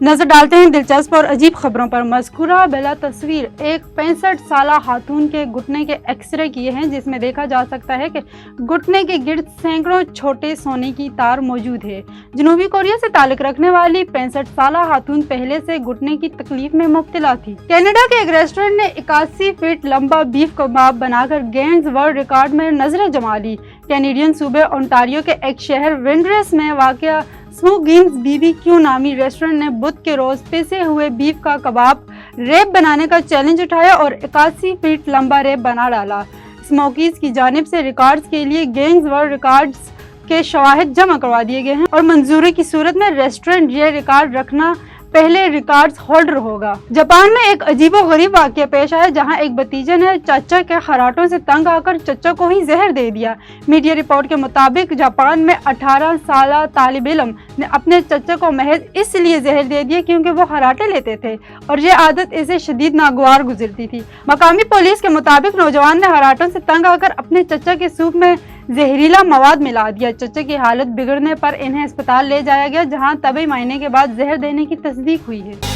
नजर डालते हैं दिलचस्प और अजीब खबरों पर। मज़कूरा बिला तस्वीर एक 65 साला खातून के घुटने के एक्सरे किए हैं, जिसमें देखा जा सकता है कि घुटने के गिर्द सैकड़ों छोटे सोने की तार मौजूद है। जनूबी कोरिया से ताल्लुक रखने वाली 65 साला खातून पहले से घुटने की तकलीफ में मुब्तला थी। कनाडा के एक रेस्टोरेंट ने 81 फीट लंबा बीफ कबाब बनाकर गिनीज वर्ल्ड रिकॉर्ड में नजरें जमा ली। कैनेडियन सूबे ओंटारियो के एक शहर विंडरेस में वाक़या स्मोकिंग्स BBQ नामी रेस्टोरेंट ने बुध के रोज पिसे हुए बीफ का कबाब रैप बनाने का चैलेंज उठाया और 81 फीट लंबा रैप बना डाला। स्मोकीज की जानिब से रिकॉर्ड्स के लिए गिनीज वर्ल्ड रिकॉर्ड्स के शवाहिद जमा करवा दिए गए हैं और मंजूरी की सूरत में रेस्टोरेंट ये रिकॉर्ड रखना पहले रिकॉर्ड्स होल्डर होगा। जापान में एक अजीबोगरीब वाक़या पेश आया, जहां एक भतीजे ने चचा के खराटों से तंग आकर चचा को ही जहर दे दिया। मीडिया रिपोर्ट के मुताबिक जापान में 18 साला तालिब इल्म ने अपने चचा को महज इसलिए जहर दे दिया क्योंकि वो खराटे लेते थे और ये आदत इसे शदीद नागवार गुजरती थी। मकामी पुलिस के मुताबिक नौजवान ने खराटों से तंग आकर अपने चचा के सूप में जहरीला मवाद मिला दिया। चचा की हालत बिगड़ने पर इन्हें अस्पताल ले जाया गया, जहां तबी मायने के बाद जहर देने की तस्दीक हुई है।